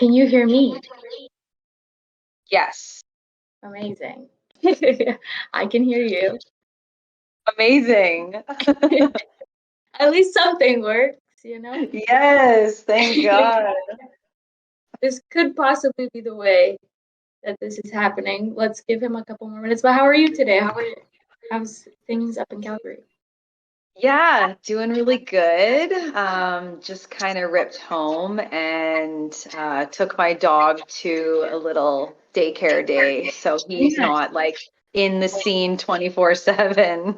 Can you hear me? Yes. Amazing. I can hear you. Amazing. At least something works, you know? Yes, thank God. This could possibly be the way that this is happening. Let's give him a couple more minutes. But how are you today? How's things up in Calgary? Yeah, doing really good. Just kind of ripped home and took my dog to a little daycare day, so he's Yeah, not like in the scene 24/7.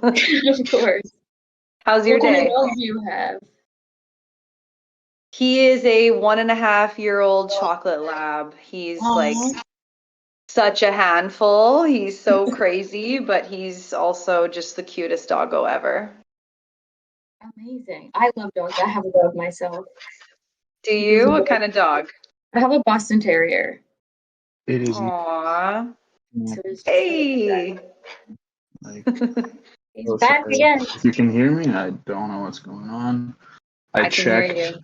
of course. How's your What kind of day? dog do you have? He is a 1.5-year-old chocolate lab. He's like Aw, such a handful. He's so crazy, but he's also just the cutest doggo ever. amazing. I love dogs. I have a dog myself. Do He's you? a What kind of dog? I have a Boston Terrier. It is Aw. So it's just Hey. like he's so back sorry. again. If you can hear me, I don't know what's going on. I I can hear checked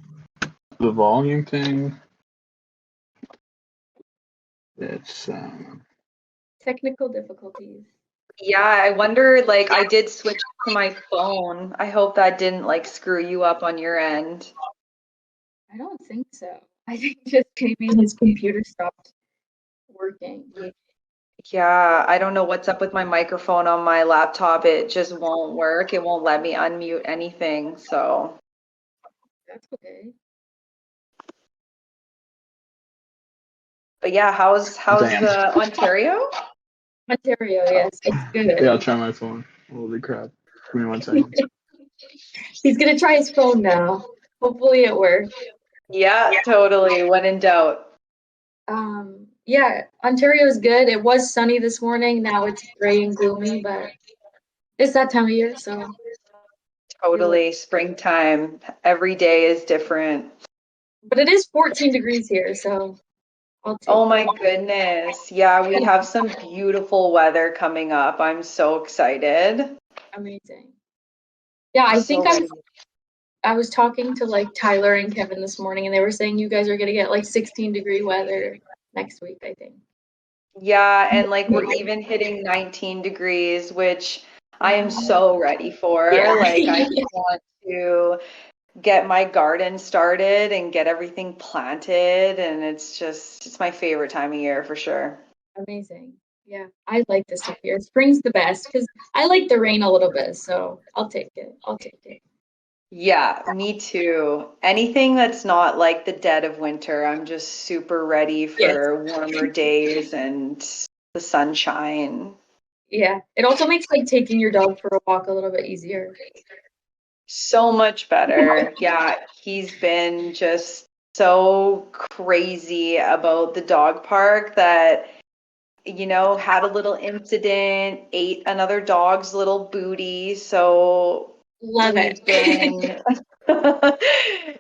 you. the volume thing. It's Technical difficulties. Yeah, I wonder, like, I did switch to my phone. I hope that didn't, like, screw you up on your end. I don't think so. I think just maybe his computer stopped working. Yeah, I don't know what's up with my microphone on my laptop. It just won't work. It won't let me unmute anything. So, That's okay. but yeah, how's damn. Ontario? Ontario, yes, it's Yeah, I'll good. try my phone. Holy crap. Give me 1 second. He's gonna try his phone now. Hopefully it works. Yeah, totally. When in doubt. Yeah, Ontario is good. It was sunny this morning. Now it's gray and gloomy, but it's that time of year, so feel it. Totally. Springtime. Every day is different. But it is 14 degrees here, so I'll take Oh it. my goodness. Yeah, we have some beautiful weather coming up. I'm so excited. Amazing. Yeah, I think So ready. I was talking to like Tyler and Kevin this morning, and they were saying you guys are gonna get like 16-degree weather next week, I think. Yeah, and like we're even hitting 19 degrees, which I am Wow. so ready for. Yeah. Like, I just want to get my garden started and get everything planted. And it's my favorite time of year for sure. Amazing. Yeah, I like this time of year. Spring's the best because I like the rain a little bit, so I'll take it. I'll take it. Yeah, me too. Anything that's not like the dead of winter, I'm just super ready Yes. for warmer days and the sunshine. Yeah. It also makes like taking your dog for a walk a little bit easier. So much better. Yeah, he's been just so crazy about the dog park that, had a little incident, ate another dog's little booty. So Love it. we've been,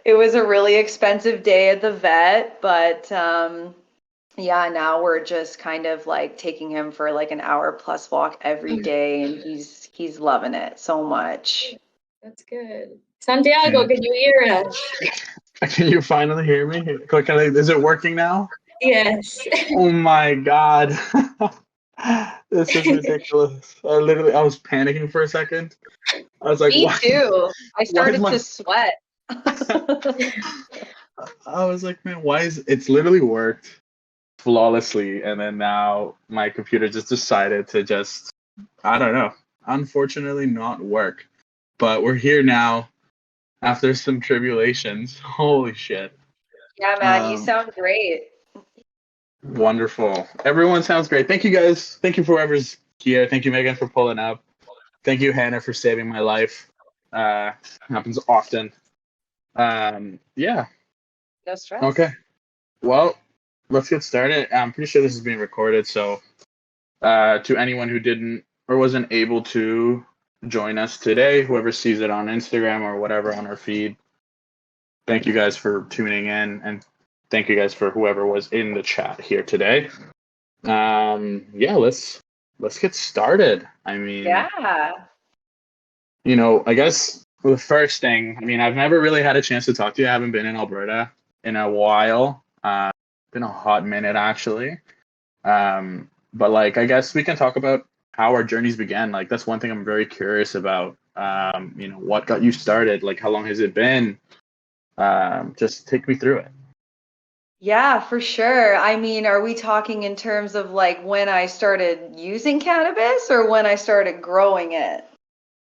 it was a really expensive day at the vet, but yeah, now we're just kind of like taking him for like an hour plus walk every day, and he's loving it so much. That's good. Santiago, Yeah. can you hear us? Can you finally hear me? Is it working now? Yes. Oh my god. This is ridiculous. I was panicking for a second. I was like, Me why? too. I Why is started to my sweat. I was like, man, why is it's literally worked flawlessly, and then now my computer just decided to just, I don't know, unfortunately not work. But we're here now after some tribulations. Holy shit. Yeah, man, you Um, sound great. Wonderful. Everyone sounds great. Thank you guys. Thank you for whoever's here. Thank you, Megan, for pulling up. Thank you, Hannah, for saving my life. Happens often. Yeah. No stress. Okay. Well, let's get started. I'm pretty sure this is being recorded, so to anyone who didn't or wasn't able to join us today, whoever sees it on Instagram or whatever on our feed, thank you guys for tuning in, and thank you guys for whoever was in the chat here today. Yeah, let's get started. I mean, Yeah. I guess the first thing, I mean, I've never really had a chance to talk to you. I haven't been in Alberta in a while. Been been a hot minute actually. But like, I guess we can talk about how our journeys began. Like, that's one thing I'm very curious about. What got you started? Like, how long has it been? Just take me through it. Yeah, for sure. I mean, are we talking in terms of like when I started using cannabis or when I started growing it?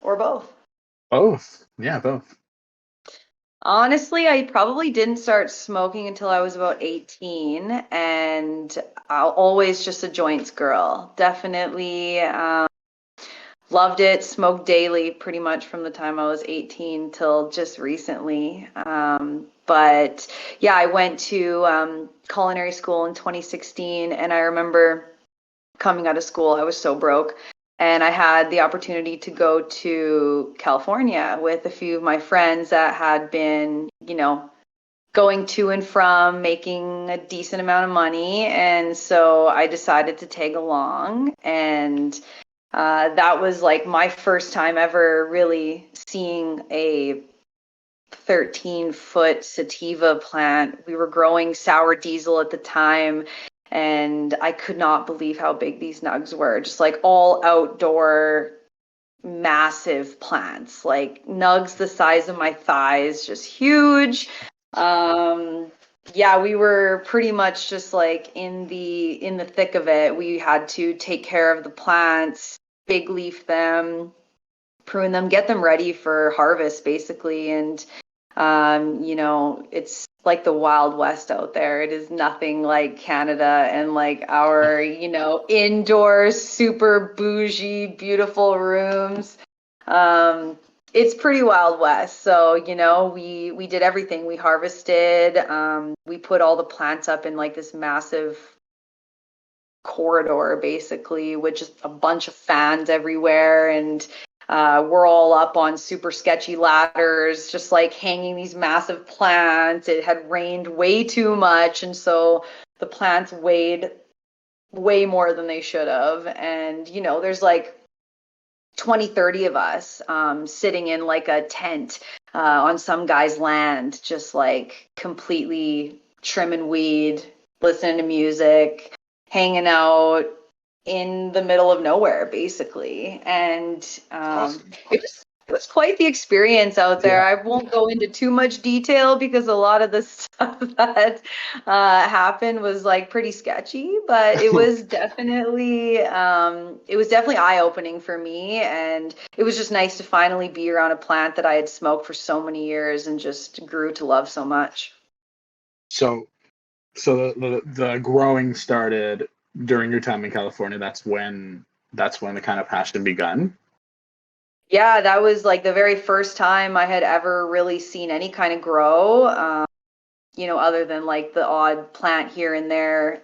Or both? Both. Yeah, both. Honestly, I probably didn't start smoking until I was about 18, and I'll always just a joints girl. Definitely loved it, smoked daily pretty much from the time I was 18 till just recently. But yeah, I went to culinary school in 2016, and I remember coming out of school, I was so broke. And I had the opportunity to go to California with a few of my friends that had been, going to and from, making a decent amount of money. And so I decided to tag along. And that was like my first time ever really seeing a 13-foot sativa plant. We were growing sour diesel at the time, and I could not believe how big these nugs were. Just like all outdoor, massive plants, like nugs the size of my thighs, just huge. Yeah, we were pretty much just like in the thick of it. We had to take care of the plants, big leaf them, prune them, get them ready for harvest, basically. And it's like the Wild West out there. It is nothing like Canada and like our, indoor, super bougie, beautiful rooms. It's pretty Wild West. So, we did everything. We harvested, we put all the plants up in like this massive corridor, basically, with just a bunch of fans everywhere. And we're all up on super sketchy ladders, just like hanging these massive plants. It had rained way too much, and so the plants weighed way more than they should have. And, there's like 20, 30 of us sitting in like a tent on some guy's land, just like completely trimming weed, listening to music, hanging out in the middle of nowhere, basically. And Awesome. it was quite the experience out there. Yeah. I won't go into too much detail because a lot of the stuff that happened was like pretty sketchy, but it was definitely eye-opening for me, and it was just nice to finally be around a plant that I had smoked for so many years and just grew to love so much. So, the growing started during your time in California. That's when the kind of passion begun. Yeah, that was like the very first time I had ever really seen any kind of grow, other than like the odd plant here and there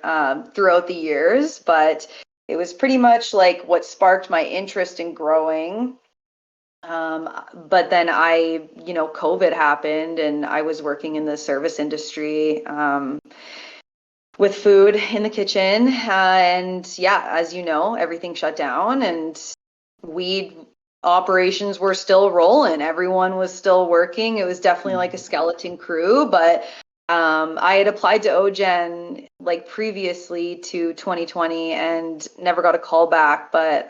throughout the years. But it was pretty much like what sparked my interest in growing. But then COVID happened, and I was working in the service industry with food in the kitchen. And yeah, as you know, everything shut down, and weed operations were still rolling. Everyone was still working. It was definitely like a skeleton crew, but I had applied to OGen like previously to 2020 and never got a call back. But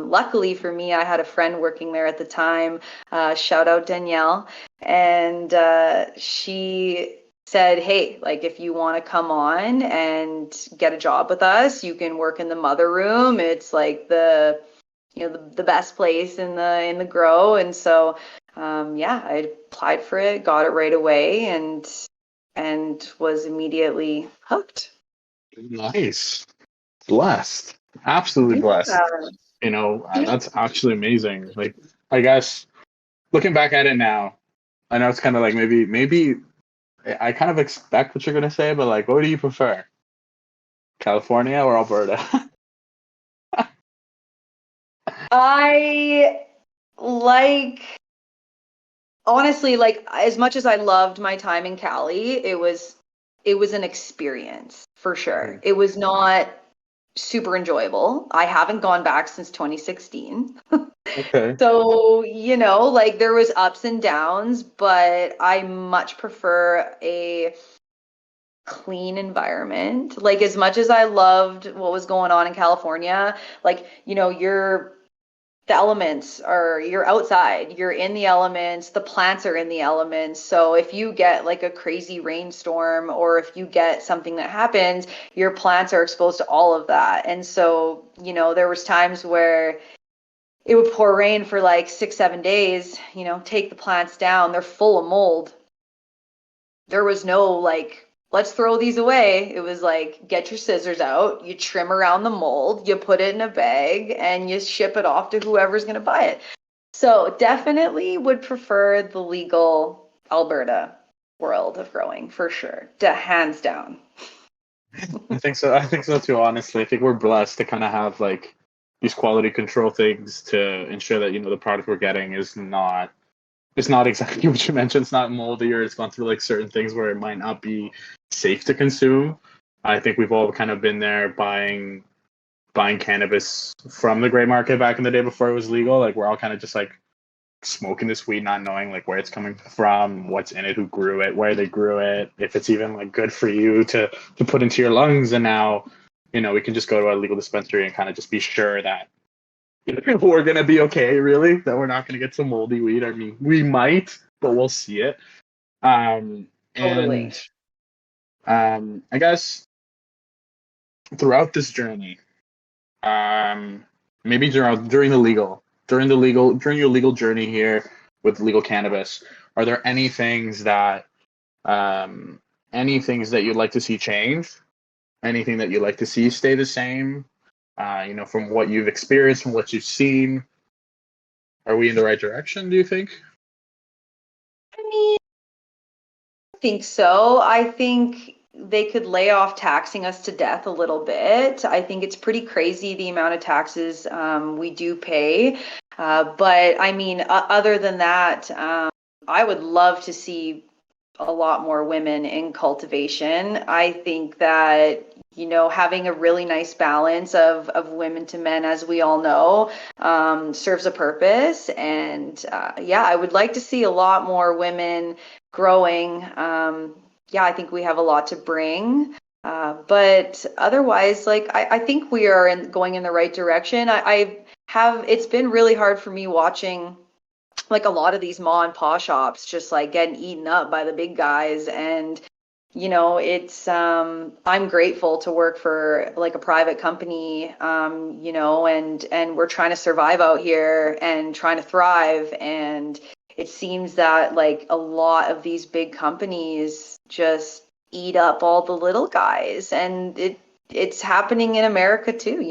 luckily for me, I had a friend working there at the time. Shout out Danielle. And she said, hey, like if you want to come on and get a job with us, you can work in the mother room. It's like the best place in the grow. And so yeah, I applied for it, got it right away, and was immediately hooked. Nice. Blessed. Absolutely blessed. That's actually amazing. Like, I guess looking back at it now, I know it's kind of like maybe I kind of expect what you're gonna say, but like, what do you prefer, California or Alberta? I like, honestly, like as much as I loved my time in Cali, it was an experience for sure. It was not super enjoyable. I haven't gone back since 2016. Okay. So, like there was ups and downs, but I much prefer a clean environment. Like, as much as I loved what was going on in California, like, the elements are, you're outside, you're in the elements, the plants are in the elements. So if you get like a crazy rainstorm, or if you get something that happens, your plants are exposed to all of that. And so, there was times where it would pour rain for like 6, 7 days, take the plants down, they're full of mold. There was no like, let's throw these away. It was like, get your scissors out, you trim around the mold, you put it in a bag, and you ship it off to whoever's going to buy it. So definitely would prefer the legal Alberta world of growing, for sure. Hands down. I think so. I think so too. Honestly, I think we're blessed to kind of have like these quality control things to ensure that the product we're getting is not. It's not exactly what you mentioned. It's not moldy, or it's gone through like certain things where it might not be safe to consume. I think we've all kind of been there buying cannabis from the gray market back in the day before it was legal. Like, we're all kind of just like smoking this weed, not knowing like where it's coming from, what's in it, who grew it, where they grew it, if it's even like good for you to put into your lungs. And now, we can just go to a legal dispensary and kind of just be sure that we're gonna be okay, really, that we're not gonna get some moldy weed. I mean, we might, but we'll see it. Totally. And I guess throughout this journey, maybe during your legal journey here with legal cannabis, are there any things that you'd like to see change? Anything that you'd like to see stay the same? From what you've experienced, from what you've seen, are we in the right direction, do you think? I mean, I think so. I think they could lay off taxing us to death a little bit. I think it's pretty crazy the amount of taxes we do pay. But I mean, other than that, I would love to see a lot more women in cultivation. I think that, having a really nice balance of women to men, as we all know, serves a purpose. And I would like to see a lot more women growing. I think we have a lot to bring. But otherwise, like, I think we are going in the right direction. It's been really hard for me watching like a lot of these ma and pa shops just like getting eaten up by the big guys. And it's I'm grateful to work for like a private company, and we're trying to survive out here and trying to thrive. And it seems that like a lot of these big companies just eat up all the little guys, and it's happening in America too,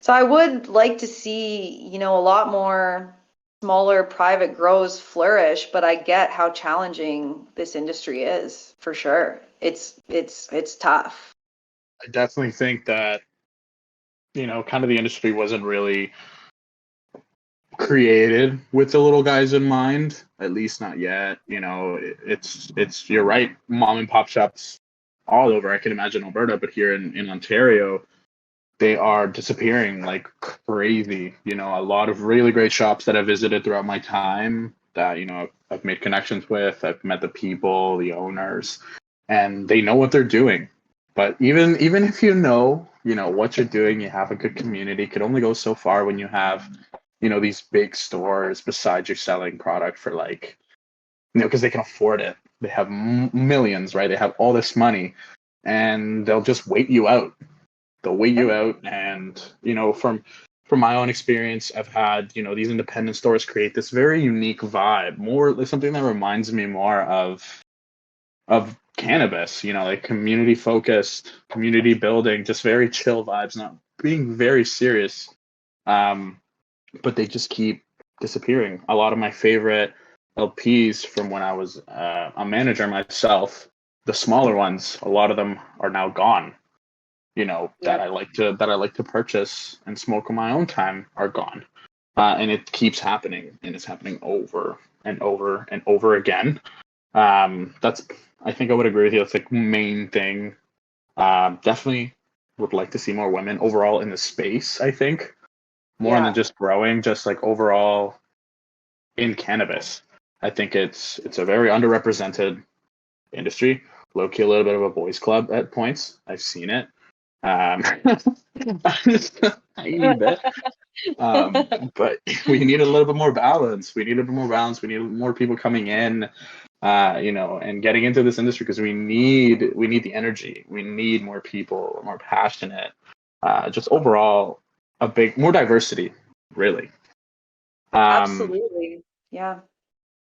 so I would like to see, a lot more smaller private grows flourish, but I get how challenging this industry is, for sure. It's tough. I definitely think that, kind of the industry wasn't really created with the little guys in mind, at least not yet. It's you're right, mom and pop shops all over. I can imagine Alberta, but here in Ontario, they are disappearing like crazy. A lot of really great shops that I've visited throughout my time that, I've made connections with, I've met the people, the owners, and they know what they're doing. But even if what you're doing, you have a good community, could only go so far when you have, these big stores beside you selling product for like, because they can afford it. They have millions, right? They have all this money, and they'll just wait you out. They'll wait you out. And, from my own experience, I've had, these independent stores create this very unique vibe, more like something that reminds me more of cannabis, like community focused, community building, just very chill vibes, not being very serious. But they just keep disappearing. A lot of my favorite LPs from when I was a manager myself, the smaller ones, a lot of them are now gone. That I like to purchase and smoke on my own time are gone. And it keeps happening, and it's happening over and over and over again. I think I would agree with you. That's like main thing. Definitely would like to see more women overall in the space. I think more than just growing, just like overall in cannabis. I think it's a very underrepresented industry. low-key a little bit of a boys' club at points. I've seen it. I need that. But we need a little bit more balance. We need a bit more balance. We need more people coming in, and getting into this industry because we need the energy. We need more people, more passionate. Just overall, more diversity, really. Absolutely. Yeah.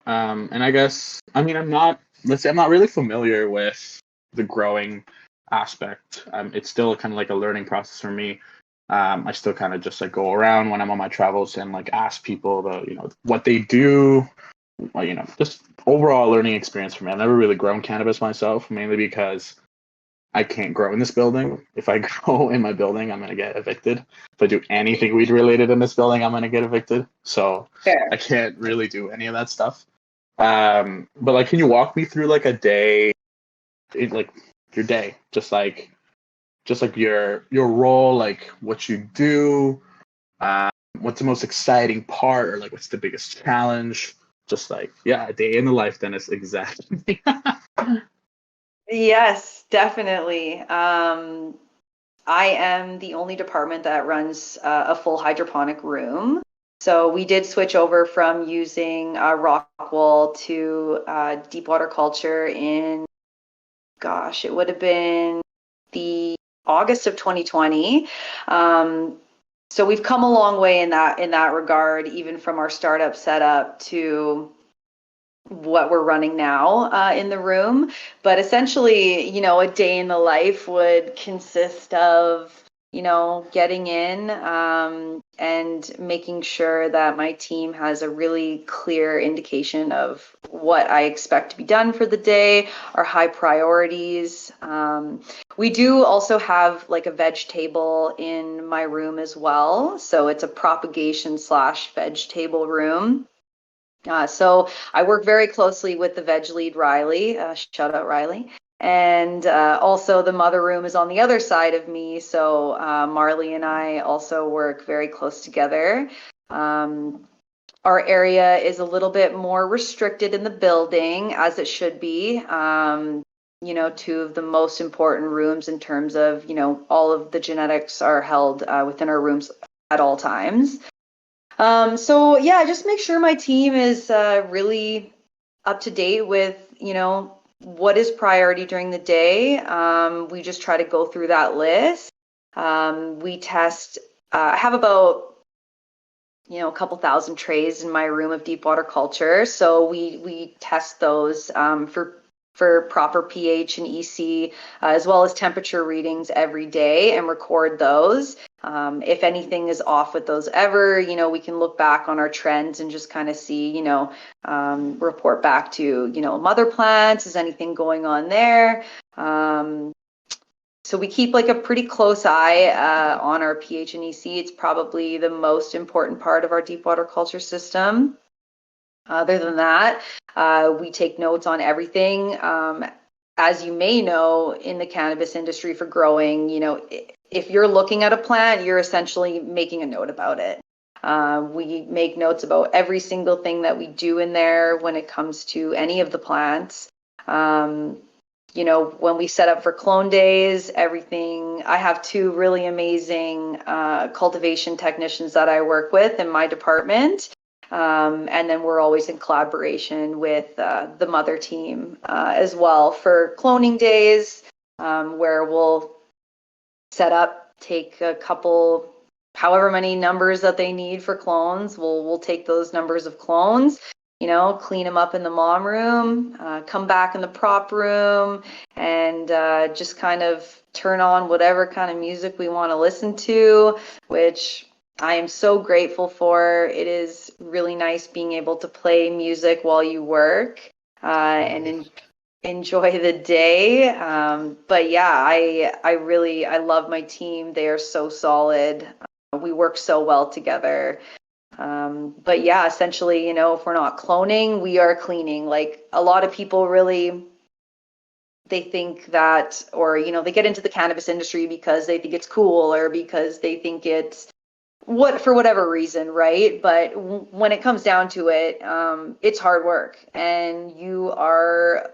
And I guess, I'm not really familiar with the growing aspect. It's still kind of like a learning process for me. I still kind of just like go around when I'm on my travels and like ask people what they do, just overall learning experience for me. I've never really grown cannabis myself, mainly because I can't grow in this building. If I grow in my building, I'm going to get evicted. If I do anything weed related in this building, I'm going to get evicted. So Fair. I can't really do any of that stuff. But like, can you walk me through like a day, like your day, just like your role, like what you do, what's the most exciting part, or like what's the biggest challenge? Just like, yeah, a day in the life, Dennis, exactly. Yes, definitely. I am the only department that runs a full hydroponic room. So we did switch over from using Rockwool to deep water culture in, gosh, it would have been the August of 2020. So we've come a long way in that regard, even from our startup setup to what we're running now in the room. But essentially, a day in the life would consist of, getting in and making sure that my team has a really clear indication of what I expect to be done for the day, our high priorities. We do also have like a veg table in my room as well. So it's a propagation / veg table room. So I work very closely with the veg lead, Riley. Shout out, Riley. And also the mother room is on the other side of me. So Marley and I also work very close together. Our area is a little bit more restricted in the building, as it should be. Two of the most important rooms in terms of, all of the genetics are held within our rooms at all times. So yeah, just make sure my team is really up to date with, what is priority during the day. We just try to go through that list. We test, I have about, a couple thousand trays in my room of deep water culture. So we test those for proper pH and EC, as well as temperature readings every day and record those. If anything is off with those ever, we can look back on our trends and just kind of see, report back to, mother plants, is anything going on there? So we keep like a pretty close eye on our pH and EC. It's probably the most important part of our deep water culture system. Other than that, we take notes on everything. As you may know, in the cannabis industry for growing, if you're looking at a plant, you're essentially making a note about it. We make notes about every single thing that we do in there when it comes to any of the plants. When we set up for clone days, everything, I have two really amazing cultivation technicians that I work with in my department. And then we're always in collaboration with the mother team as well for cloning days, where we'll set up, take a couple, however many numbers that they need for clones. We'll take those numbers of clones, clean them up in the mom room, come back in the prop room, and just kind of turn on whatever kind of music we want to listen to, which I am so grateful for. It is really nice being able to play music while you work and enjoy the day. But yeah, I love my team. They are so solid. We work so well together. But yeah, essentially, if we're not cloning, we are cleaning. Like a lot of people really, they think that, or, they get into the cannabis industry because they think it's cool or because they think it's for whatever reason, right? But when it comes down to it, it's hard work, and you are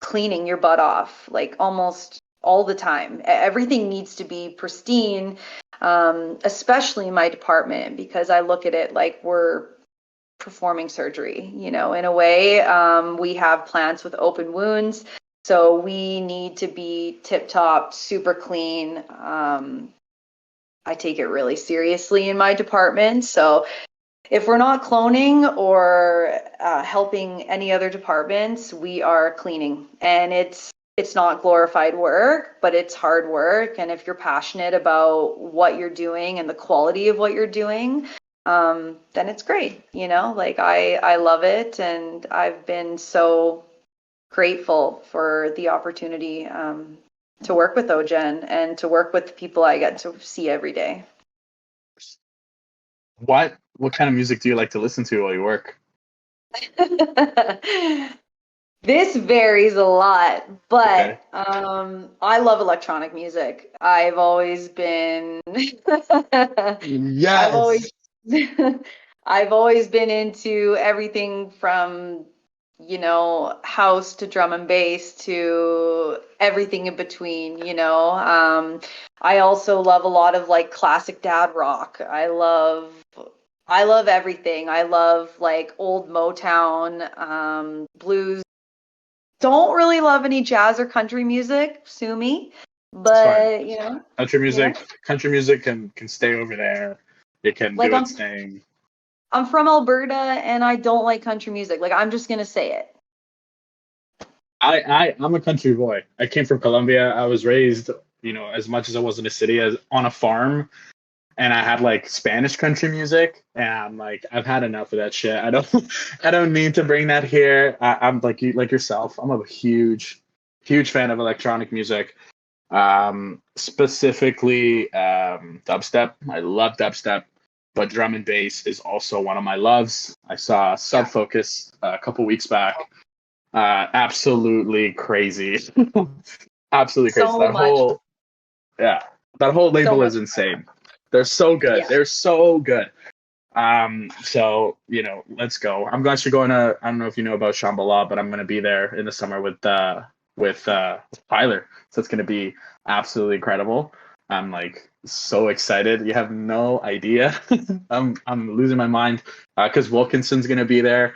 cleaning your butt off, like almost all the time. Everything needs to be pristine, especially in my department, because I look at it like we're performing surgery, in a way. We have plants with open wounds, so we need to be tip top, super clean. I take it really seriously in my department. So if we're not cloning or helping any other departments, we are cleaning. And it's not glorified work, but it's hard work. And if you're passionate about what you're doing and the quality of what you're doing, then it's great. Like I love it. And I've been so grateful for the opportunity to work with OGen and to work with the people I get to see every day. What kind of music do you like to listen to while you work? This varies a lot, but Okay. I love electronic music. I've always been I've always Yes. I've always been into everything from, house to drum and bass to everything in between, I also love a lot of like classic dad rock. I love everything. I love like old Motown, blues. Don't really love any jazz or country music, sue me, It's fine. but Country you know, music, country music can stay over there. It can like do its thing. I'm from Alberta and I don't like country music. Like I'm just gonna say it. I'm a country boy. I came from Colombia. I was raised, as much as I was in a city, as on a farm, and I had like Spanish country music, and I'm like, I've had enough of that shit. I don't, I don't need to bring that here. I'm like like yourself. I'm a huge, huge fan of electronic music, specifically dubstep. I love dubstep, but drum and bass is also one of my loves. I saw Sub Focus a couple weeks back. Absolutely crazy. Absolutely crazy. So much, Yeah, that whole so label much. is insane. They're so good. Yeah. They're so good. So let's go. I'm actually going to. I don't know if you know about Shambhala, but I'm going to be there in the summer with Tyler. So it's going to be absolutely incredible. I'm like so excited. You have no idea. I'm losing my mind because Wilkinson's going to be there.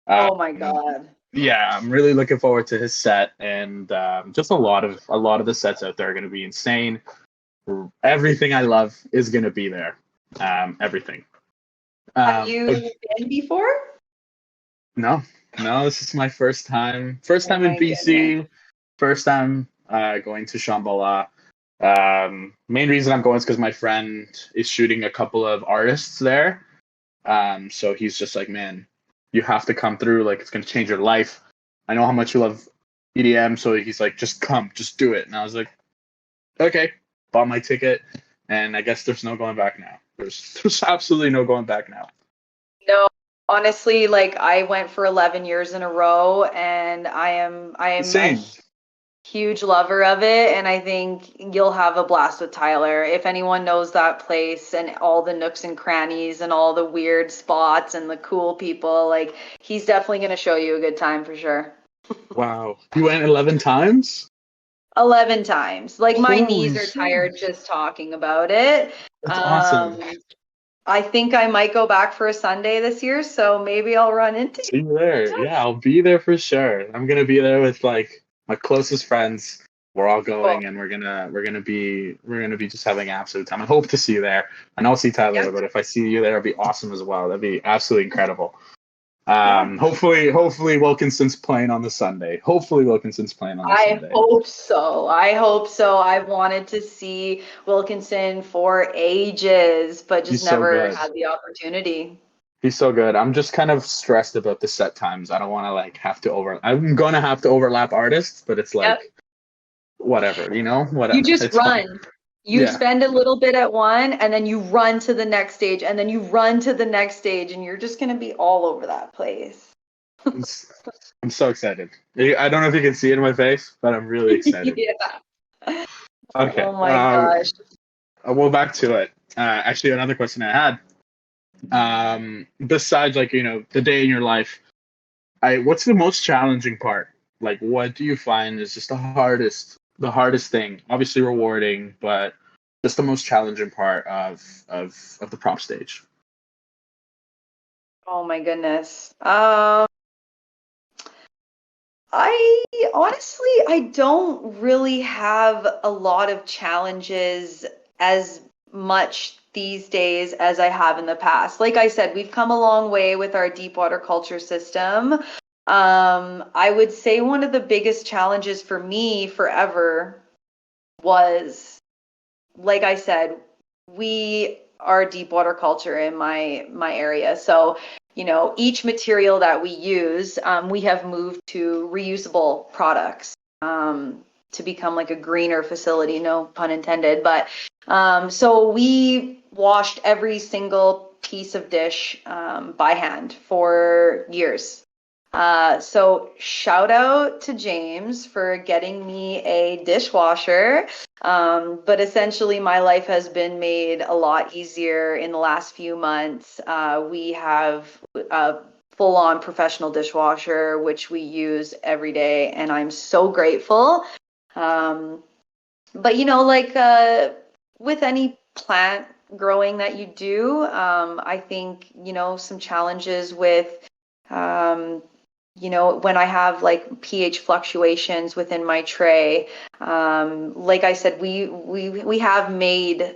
Oh my Um, God. yeah, I'm really looking forward to his set, and just a lot of the sets out there are going to be insane. Everything I love is going to be there. Everything. Have you But been before? no, no, this is my first time. First Oh time in my goodness. BC. First time going to Shambhala. Main reason I'm going is because my friend is shooting a couple of artists there. So he's just like, man, you have to come through. Like, it's going to change your life. I know how much you love EDM. So he's like, just come, just do it. And I was like, okay, bought my ticket. And I guess there's no going back now. There's absolutely no going back now. No, honestly, like I went for 11 years in a row and I am a Insane. huge lover of it, and I think you'll have a blast with Tyler. If anyone knows that place and all the nooks and crannies and all the weird spots and the cool people, like he's definitely going to show you a good time for sure. Wow. You went 11 times? 11 times. Like my Holy knees are shit. tired just talking about it. That's awesome. I think I might go back for a Sunday this year, so maybe I'll run into See you there. Yeah, I'll be there for sure. I'm gonna be there with like my closest friends. We're all you. going, and we're gonna be just having an absolute time. I hope to see you there. I know I'll see Tyler, Yeah. but if I see you there, it'd be awesome as well. That'd be absolutely incredible. Yeah. Hopefully Wilkinson's playing on the Sunday. Hopefully Wilkinson's playing on the I Sunday. hope so. I hope so. I've wanted to see Wilkinson for ages, but just He's so never good. had the opportunity. He's so good. I'm just kind of stressed about the set times. I don't want to like I'm gonna have to overlap artists, but it's like Yep. whatever, whatever. You just It's run. fine. You Yeah. spend a little bit at one, and then you run to the next stage, and then you run to the next stage, and you're just going to be all over that place. I'm so excited. I don't know if you can see it in my face, but I'm really excited. Yeah. Okay. Oh my gosh. Well, back to it. Actually, another question I had. Besides, like, the day in your life, what's the most challenging part like what do you find is just the hardest thing? Obviously rewarding, but just the most challenging part of the prop stage. Oh my goodness. I honestly, I don't really have a lot of challenges as much these days as I have in the past. Like I said, we've come a long way with our deep water culture system. I would say one of the biggest challenges for me forever was, like I said, we are deep water culture in my area. So, each material that we use, we have moved to reusable products to become like a greener facility, no pun intended. But so we washed every single piece of dish by hand for years. So shout out to James for getting me a dishwasher. But essentially, my life has been made a lot easier in the last few months. We have a full-on professional dishwasher, which we use every day, and I'm so grateful. But like with any plant growing that you do, I think some challenges with when I have like pH fluctuations within my tray. Like I said, we have made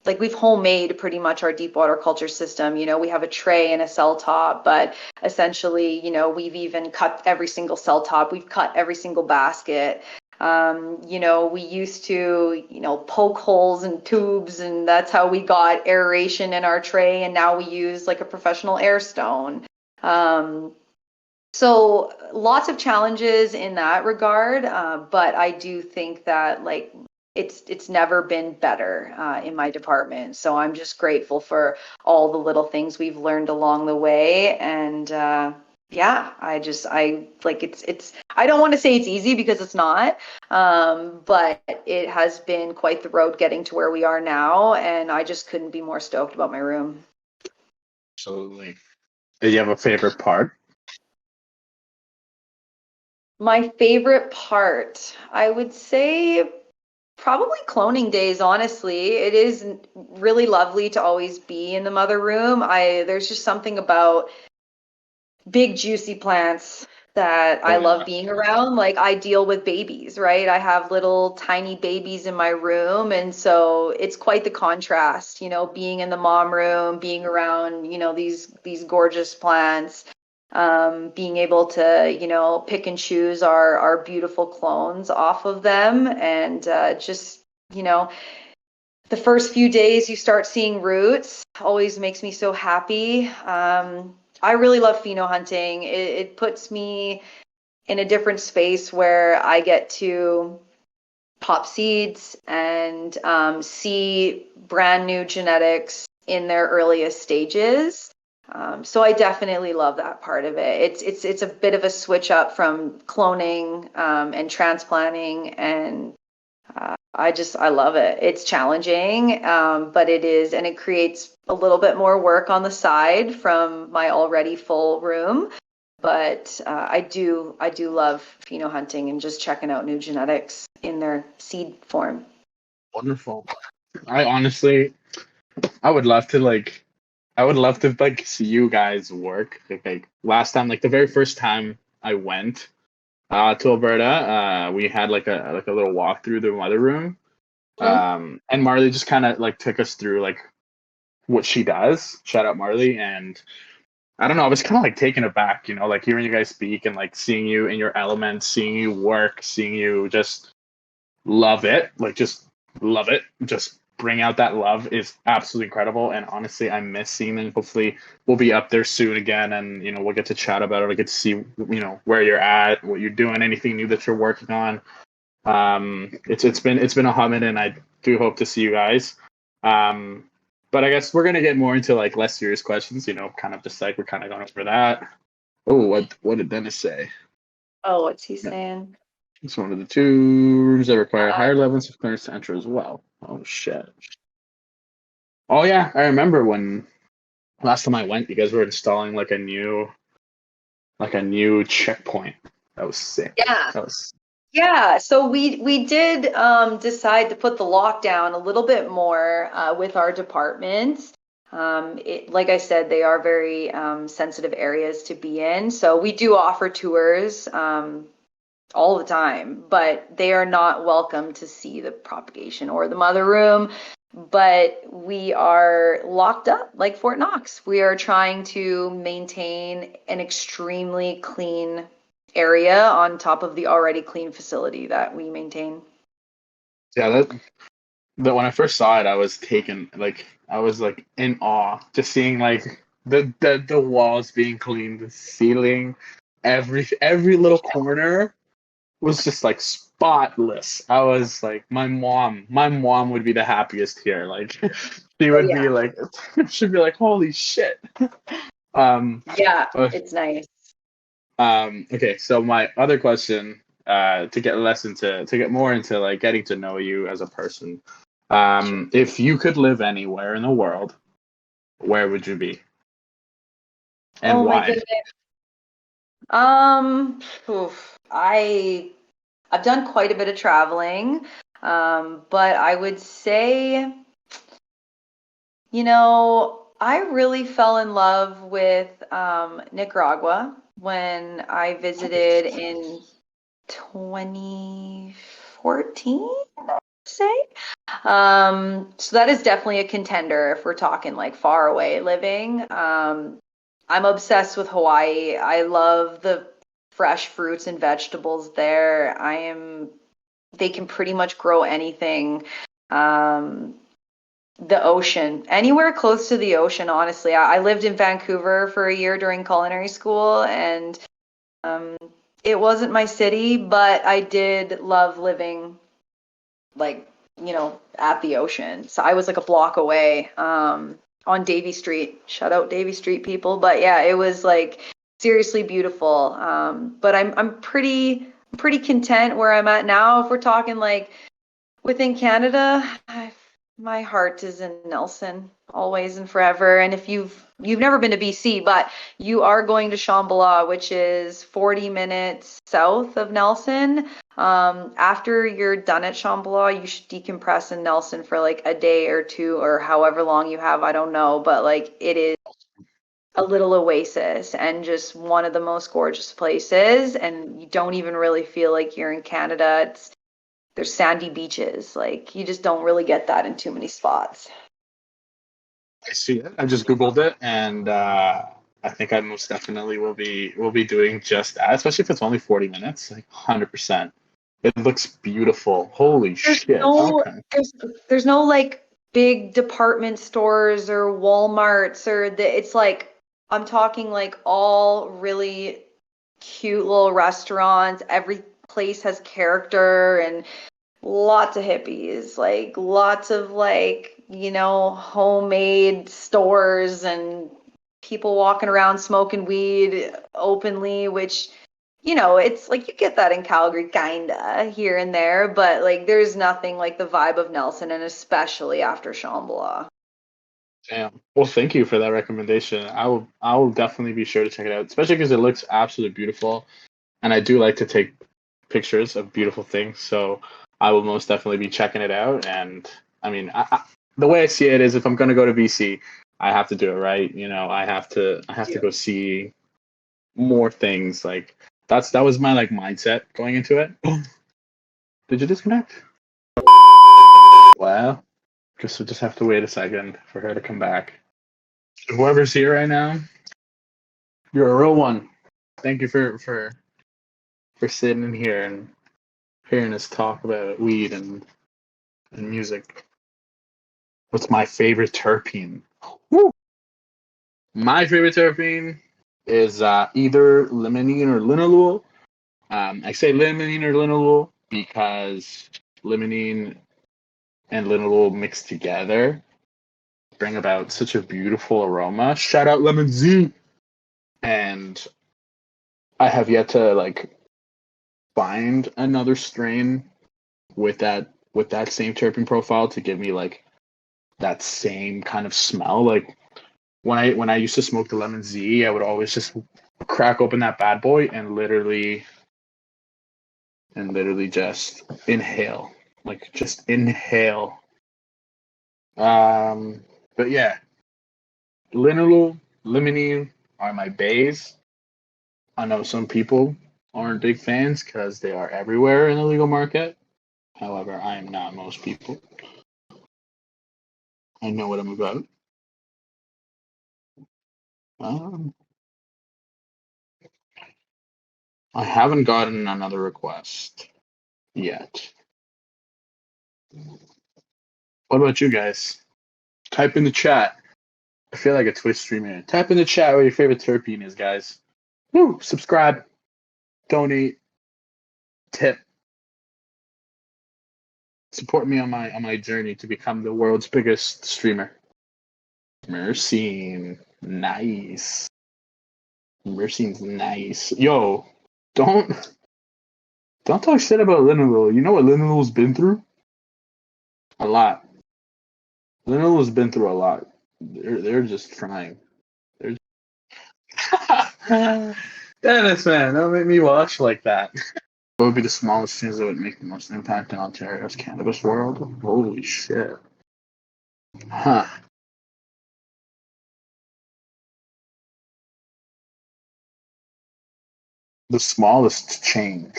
like we've homemade pretty much our deep water culture system. We have a tray and a cell top, but essentially, we've even cut every single cell top. We've cut every single basket. We used to, poke holes in tubes, and that's how we got aeration in our tray. And now we use like a professional air stone. So lots of challenges in that regard, but I do think that like it's never been better in my department. So I'm just grateful for all the little things we've learned along the way, and yeah, I like it's I don't want to say it's easy because it's not, but it has been quite the road getting to where we are now, and I just couldn't be more stoked about my room. Absolutely. Do you have a favorite part? My favorite part, I would say probably cloning days, honestly. It is really lovely to always be in the mother room. There's just something about big juicy plants that I Oh love yeah. being around. Like I deal with babies, right? I have little tiny babies in my room, and so it's quite the contrast, being in the mom room, being around, these gorgeous plants, being able to, pick and choose our beautiful clones off of them, and just, the first few days you start seeing roots always makes me so happy. I really love pheno hunting. It puts me in a different space where I get to pop seeds and see brand new genetics in their earliest stages. So I definitely love that part of it. It's a bit of a switch up from cloning and transplanting, and I love it. It's challenging, but it is, and it creates a little bit more work on the side from my already full room. But I do love pheno hunting and just checking out new genetics in their seed form. Wonderful. I honestly, I would love to like see you guys work. Like last time, like the very first time I went to Alberta, we had like a little walk through the mother room. Mhm. And Marley just kind of like took us through like what she does. Shout out Marley. And I don't know, I was kind of like taken aback, like hearing you guys speak and like seeing you in your element, seeing you work, seeing you just love it, like just love it, just bring out that love is absolutely incredible. And honestly, I miss seeing them. Hopefully we'll be up there soon again, and we'll get to chat about it. I get to see where you're at, what you're doing, anything new that you're working on. It's been a humming, and I do hope to see you guys. But I guess we're gonna get more into like less serious questions, kind of just like we're kind of going over that. Oh, what did Dennis say? Oh, what's he Yeah. saying? It's one of the two rooms that require higher levels of clearance to enter as well. Oh shit. Oh yeah, I remember when last time I went, you guys were installing like a new checkpoint. That was sick. Yeah. That was Yeah, so we did decide to put the lockdown a little bit more with our departments. Like I said, they are very sensitive areas to be in. So we do offer tours all the time, but they are not welcome to see the propagation or the mother room. But we are locked up like Fort Knox. We are trying to maintain an extremely clean area on top of the already clean facility that we maintain. yeah. That when I first saw it, I was taken like I was like in awe, just seeing like the walls being cleaned, the ceiling, every little corner was just like spotless. I was like, my mom would be the happiest here. Like, she Oh would be yeah, like, she'd be like, holy shit. Um, yeah, uh, it's nice. okay, so my other question, to get less into, to get more into like getting to know you as a person, if you could live anywhere in the world, where would you be and Oh my why? goodness. Oof. I've done quite a bit of traveling, but I would say, I really fell in love with Nicaragua when I visited in 2014, say. So that is definitely a contender if we're talking like far away living. I'm obsessed with Hawaii. I love the fresh fruits and vegetables there. They can pretty much grow anything. Um, the ocean, anywhere close to the ocean, honestly. I lived in Vancouver for a year during culinary school, and um, it wasn't my city, but I did love living like, at the ocean. So I was like a block away on Davie Street. Shout out Davie Street people. But yeah, it was like seriously beautiful. But I'm pretty content where I'm at now. If we're talking like within Canada, my heart is in Nelson always and forever. And if you've never been to BC, but you are going to Shambhala, which is 40 minutes south of Nelson. After you're done at Shambhala, you should decompress in Nelson for like a day or two or however long you have. I don't know, but like it is a little oasis and just one of the most gorgeous places. And you don't even really feel like you're in Canada. There's sandy beaches. Like you just don't really get that in too many spots. I see it. I just Googled it, and I think I most definitely will be doing just that, especially if it's only 40 minutes. Like 100%. It looks beautiful. Holy There's shit. no Okay. there's no like big department stores or Walmarts it's like I'm talking like all really cute little restaurants. Every place has character and lots of hippies, like lots of like, homemade stores and people walking around smoking weed openly, which, it's like you get that in Calgary kinda here and there, but like there's nothing like the vibe of Nelson and especially after Shambhala. Damn. Well, thank you for that recommendation. I will definitely be sure to check it out, especially because it looks absolutely beautiful, and I do like to take pictures of beautiful things. So I will most definitely be checking it out. And I mean, the way I see it is, if I'm going to go to BC, I have to do it right. I have to go see more things. Like that was my like mindset going into it. Did you disconnect? Well, guess we'll just have to wait a second for her to come back. Whoever's here right now, you're a real one. Thank you for sitting in here and hearing us talk about weed and music. What's my favorite terpene? Woo! My favorite terpene is either limonene or linalool. I say limonene or linalool because limonene and linalool mixed together bring about such a beautiful aroma. Shout out Lemon Z! And I have yet to like find another strain with that same terpene profile to give me like that same kind of smell. Like when I used to smoke the Lemon Z, I would always just crack open that bad boy and literally and literally just inhale. Like just inhale. But yeah, linalool, limonene are my bays. I know some people aren't big fans because they are everywhere in the legal market. However, I am not most people. I know what I'm about. Um, I haven't gotten another request yet. What about you guys? Type in the chat. I feel like a Twitch streamer. Type in the chat what your favorite terpene is, guys. Woo! Subscribe, donate, tip. Support me on my journey to become the world's biggest streamer. Mercine, nice. Mercine's nice. Yo, don't talk shit about Linalool. You know what Linalool's been through? A lot. Linalool's been through a lot. They're just trying. They're Dennis, man, don't make me watch like that. What would be the smallest things that would make the most impact in Ontario's cannabis world? Holy shit. Huh. The smallest change.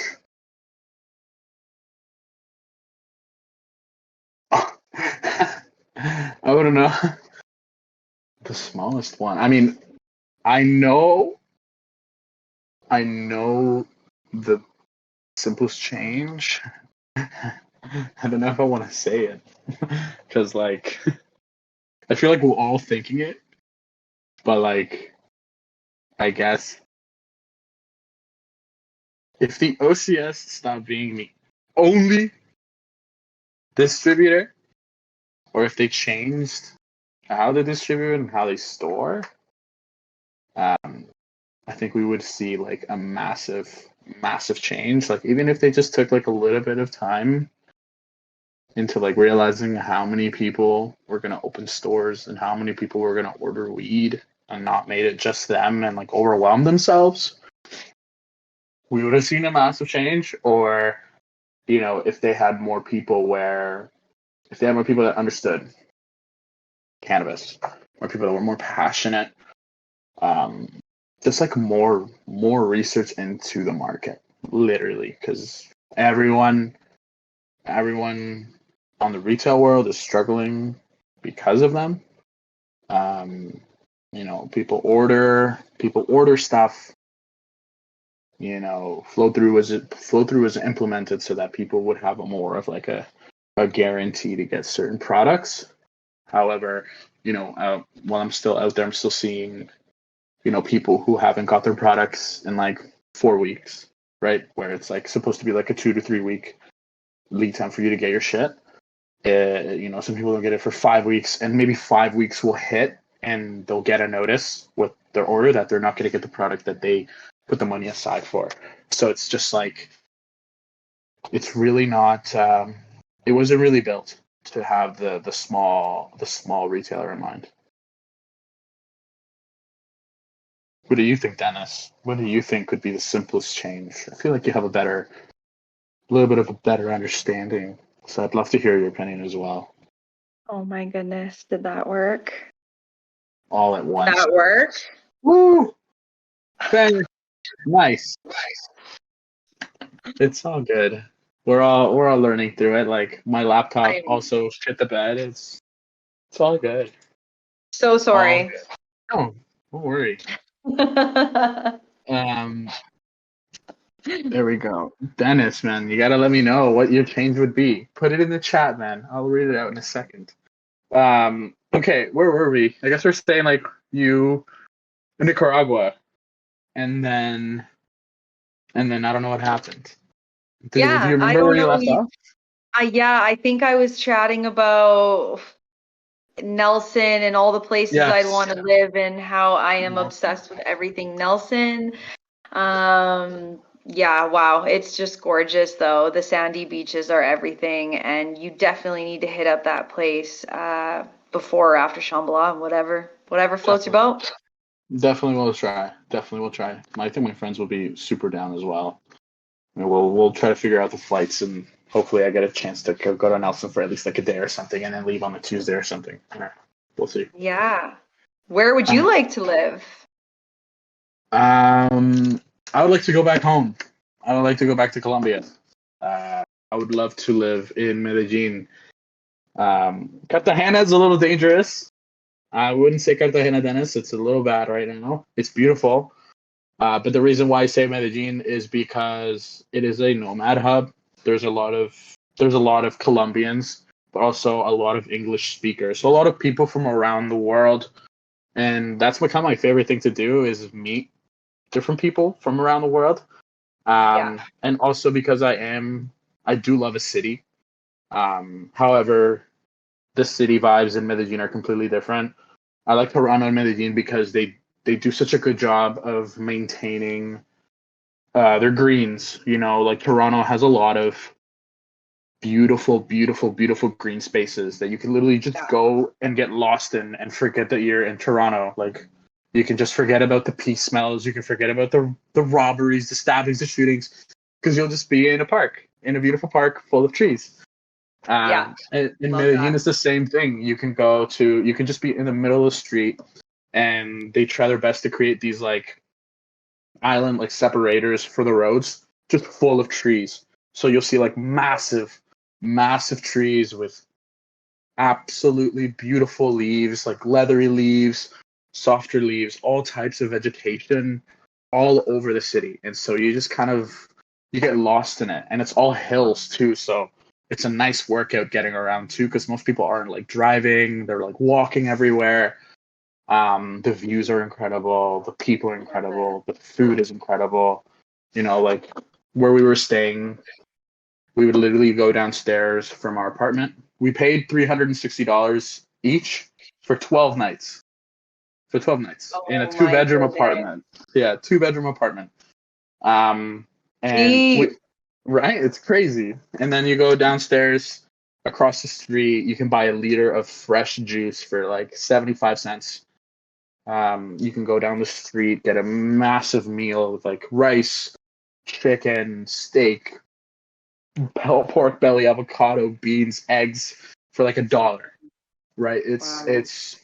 I wouldn't know. The smallest one. I mean, I know the simplest change. I don't know if I want to say it because, like, I feel like we're all thinking it, but like, I guess if the OCS stopped being the only distributor, or if they changed how they distribute and how they store, I think we would see like a massive change. Like even if they just took like a little bit of time into like realizing how many people were gonna open stores and how many people were gonna order weed and not made it just them and like overwhelm themselves, we would have seen a massive change. Or, you know, if they had more people that understood cannabis, more people that were more passionate, just like more research into the market, literally, because everyone on the retail world is struggling because of them. You know, people order stuff. You know, flow through was implemented so that people would have a more of like a guarantee to get certain products. However, you know, while I'm still out there, I'm still seeing, you know, people who haven't got their products in like 4 weeks, right? Where it's like supposed to be like a 2 to 3 week lead time for you to get your shit. You know, some people don't get it for 5 weeks, and maybe 5 weeks will hit and they'll get a notice with their order that they're not going to get the product that they put the money aside for. So it's just like, it's really not, it wasn't really built to have the small retailer in mind. What do you think, Dennis? What do you think could be the simplest change? I feel like you have a little bit of a better understanding. So I'd love to hear your opinion as well. Oh my goodness, did that work? All at once. That work? Woo! Bang. Nice. It's all good. We're all learning through it. Like my laptop also shit the bed. It's all good. So sorry. Oh, don't worry. There we go. Dennis, man, you gotta let me know what your change would be. Put it in the chat, man. I'll read it out in a second. Okay, where were we? I guess we're staying like you in Nicaragua, and then I don't know what happened. Do you remember where you left off? Yeah, I think I was chatting about Nelson and all the places I'd want to live and how I am obsessed with everything Nelson. Yeah, wow, it's just gorgeous though. The sandy beaches are everything, and you definitely need to hit up that place before or after Shambhala, whatever floats your boat. Definitely will try. I think my friends will be super down as well. And we'll try to figure out the flights, and hopefully I get a chance to go to Nelson for at least like a day or something, and then leave on the Tuesday or something. We'll see. Yeah. Where would you like to live? I would like to go back home. I would like to go back to Colombia. I would love to live in Medellin. Cartagena is a little dangerous. I wouldn't say Cartagena, Dennis. It's a little bad right now. It's beautiful. But the reason why I say Medellin is because it is a nomad hub. There's a lot of Colombians, but also a lot of English speakers. So a lot of people from around the world. And that's become my favorite thing to do is meet different people from around the world. And also because I do love a city. However, the city vibes in Medellin are completely different. I like Toronto and Medellin because they do such a good job of maintaining their greens. You know, like Toronto has a lot of beautiful, beautiful, beautiful green spaces that you can literally just go and get lost in and forget that you're in Toronto. Like you can just forget about the pee smells. You can forget about the robberies, the stabbings, the shootings, because you'll just be in a park, in a beautiful park full of trees. In Medellin, it's the same thing. You can just be in the middle of the street, and they try their best to create these like island like separators for the roads, just full of trees. So you'll see like massive trees with absolutely beautiful leaves, like leathery leaves, softer leaves, all types of vegetation all over the city. And so you just you get lost in it. And it's all hills too, so it's a nice workout getting around too, because most people aren't like driving, they're like walking everywhere. The views are incredible, the people are incredible, the food is incredible. You know, like where we were staying, we would literally go downstairs from our apartment. We paid $360 each for 12 nights. For 12 nights in a two-bedroom apartment. Yeah, two-bedroom apartment. Right? It's crazy. And then you go downstairs across the street, you can buy a liter of fresh juice for like 75 cents. You can go down the street, get a massive meal with like rice, chicken, steak, pork belly, avocado, beans, eggs for like $1. Right? It's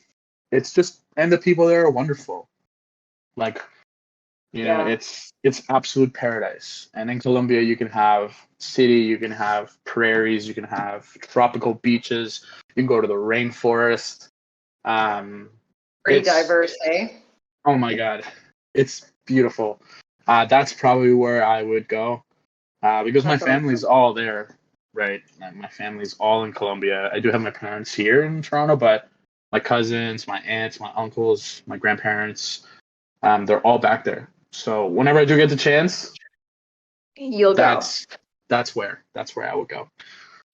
just, and the people there are wonderful. Like, you know, it's absolute paradise. And in Colombia, you can have city, you can have prairies, you can have tropical beaches, you can go to the rainforest. Pretty diverse, eh? Oh my God, it's beautiful. That's probably where I would go because my family's all there, right? My family's all in Colombia. I do have my parents here in Toronto, but my cousins, my aunts, my uncles, my grandparents, they're all back there. So whenever I do get the chance, you'll go. That's where I would go.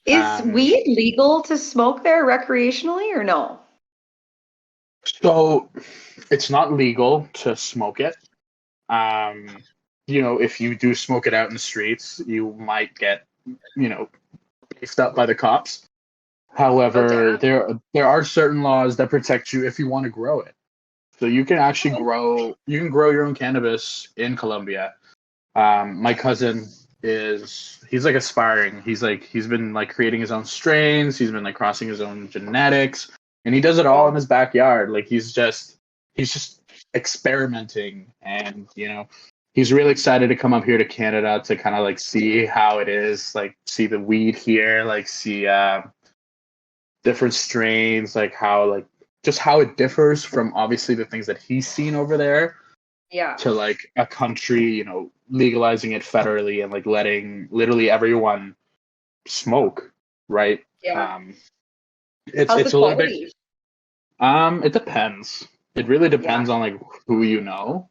Is weed legal to smoke there recreationally or no? So it's not legal to smoke it. You know, if you do smoke it out in the streets, you might get, you know, picked up by the cops. However, there are certain laws that protect you if you want to grow it. So you can actually grow your own cannabis in Colombia. My cousin he's like aspiring. He's been like creating his own strains. He's been like crossing his own genetics, and he does it all in his backyard. Like he's just experimenting, and you know, he's really excited to come up here to Canada to kind of like see how it is, like see the weed here, like see different strains, like how it differs from obviously the things that he's seen over there. Yeah. To like a country, you know, legalizing it federally and like letting literally everyone smoke, right? Yeah. It's a little bit. It depends. It really depends on like who you know.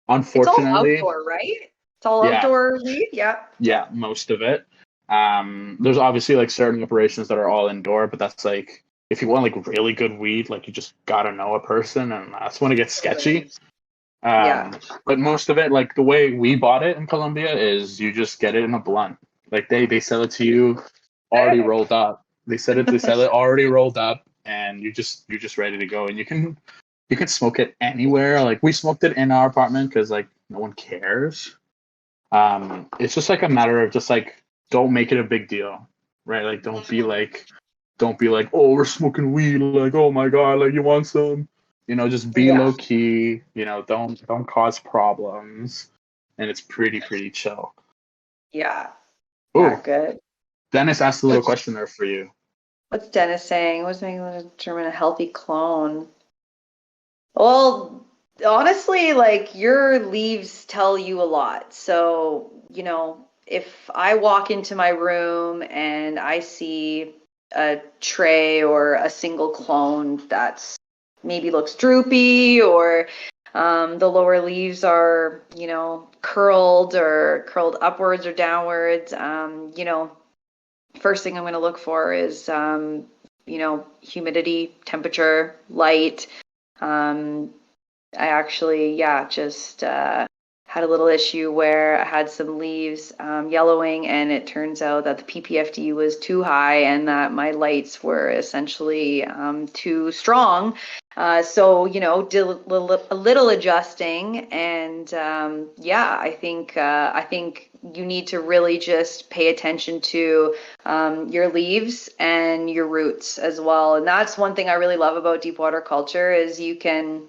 Unfortunately, it's all outdoor, right? It's all outdoor weed. Yeah. Yeah, most of it. There's obviously like certain operations that are all indoor, but that's like if you want like really good weed, like you just gotta know a person, and that's when it gets sketchy. But most of it, like the way we bought it in Colombia, is you just get it in a blunt. Like they sell it to you already rolled up. They sell it already rolled up, and you're just ready to go. And you can smoke it anywhere. Like we smoked it in our apartment because like no one cares. It's just like a matter of just like don't make it a big deal, right? Like don't be like, oh, we're smoking weed, like, oh my god, like you want some? Just be Yeah. low key. Don't cause problems, and it's pretty chill. Yeah. Yeah. Oh, Good. Dennis asked a little What's question there for you. what's Dennis saying? What's making to determine a healthy clone? Well, honestly, like your leaves tell you a lot. So, if I walk into my room and I see a tray or a single clone that's maybe looks droopy or the lower leaves are, curled or curled upwards or downwards, first thing I'm going to look for is, humidity, temperature, light. Um, I actually, yeah, just had a little issue where I had some leaves yellowing, and it turns out that the PPFD was too high and that my lights were essentially too strong. So, did a little adjusting, and yeah, I think you need to really just pay attention to your leaves and your roots as well. And that's one thing I really love about deep water culture is you can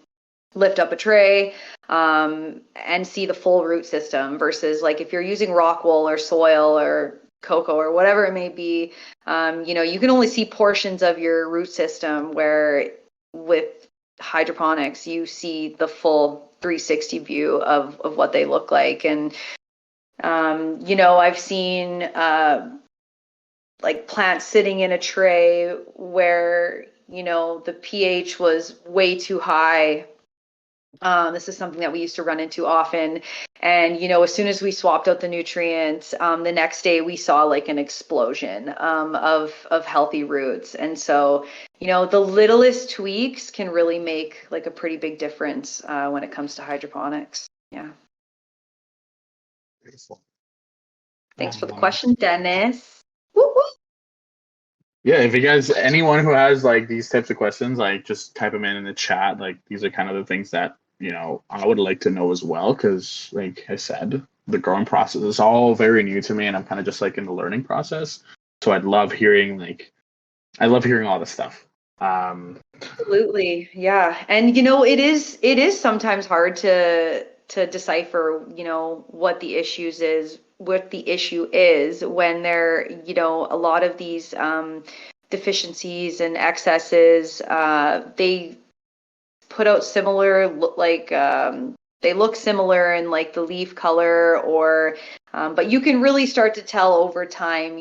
lift up a tray and see the full root system versus like if you're using rock wool or soil or cocoa or whatever it may be, you can only see portions of your root system where with hydroponics you see the full 360 view of what they look like. And I've seen like plants sitting in a tray where the pH was way too high. This is something that we used to run into often. And, as soon as we swapped out the nutrients, the next day we saw like an explosion of healthy roots. And so, the littlest tweaks can really make like a pretty big difference when it comes to hydroponics. Yeah. Beautiful. Thanks for the Um, question, Dennis. Woo woo. yeah, if you guys, anyone who has like these types of questions, like just type them in the chat. Like these are kind of the things that I would like to know as well, because like I said, the growing process is all very new to me, and I'm kind of just like in the learning process. So I love hearing all this stuff. Absolutely. Yeah. And it is sometimes hard to decipher, what the issue is when there, a lot of these deficiencies and excesses, they put out similar like they look similar in like the leaf color or but you can really start to tell over time,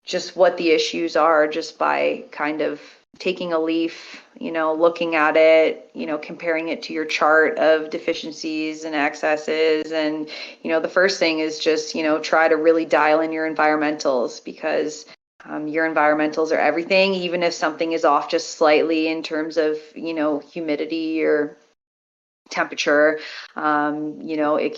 just what the issues are just by kind of taking a leaf, looking at it, comparing it to your chart of deficiencies and excesses. And, the first thing is just, try to really dial in your environmentals because your environmentals are everything, even if something is off just slightly in terms of, humidity or temperature. It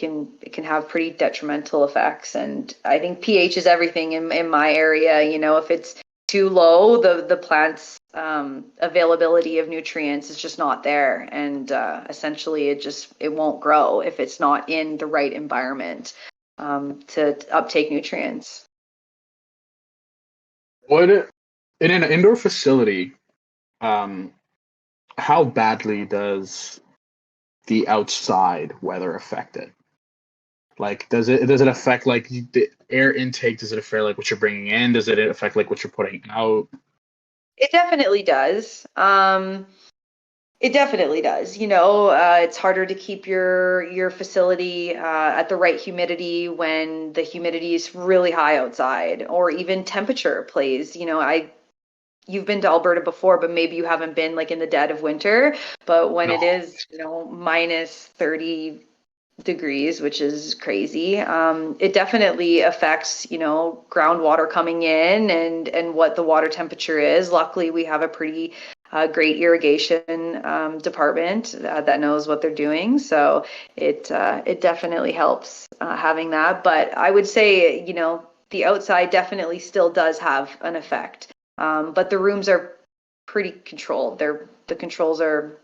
can have pretty detrimental effects. And I think pH is everything in my area. If it's too low, the plant's availability of nutrients is just not there, and essentially it won't grow if it's not in the right environment to uptake nutrients. What in an indoor facility, um, how badly does the outside weather affect it? Like, does it affect like the air intake? Does it affect like what you're bringing in? Does it affect like what you're putting out? It definitely does. It definitely does. It's harder to keep your facility at the right humidity when the humidity is really high outside, or even temperature plays. You've been to Alberta before, but maybe you haven't been like in the dead of winter. But when it No. is, minus 30 degrees, which is crazy, it definitely affects, groundwater coming in and what the water temperature is. Luckily, we have a pretty great irrigation department that knows what they're doing. So it definitely helps having that. But I would say, the outside definitely still does have an effect. But the rooms are pretty controlled. The controls are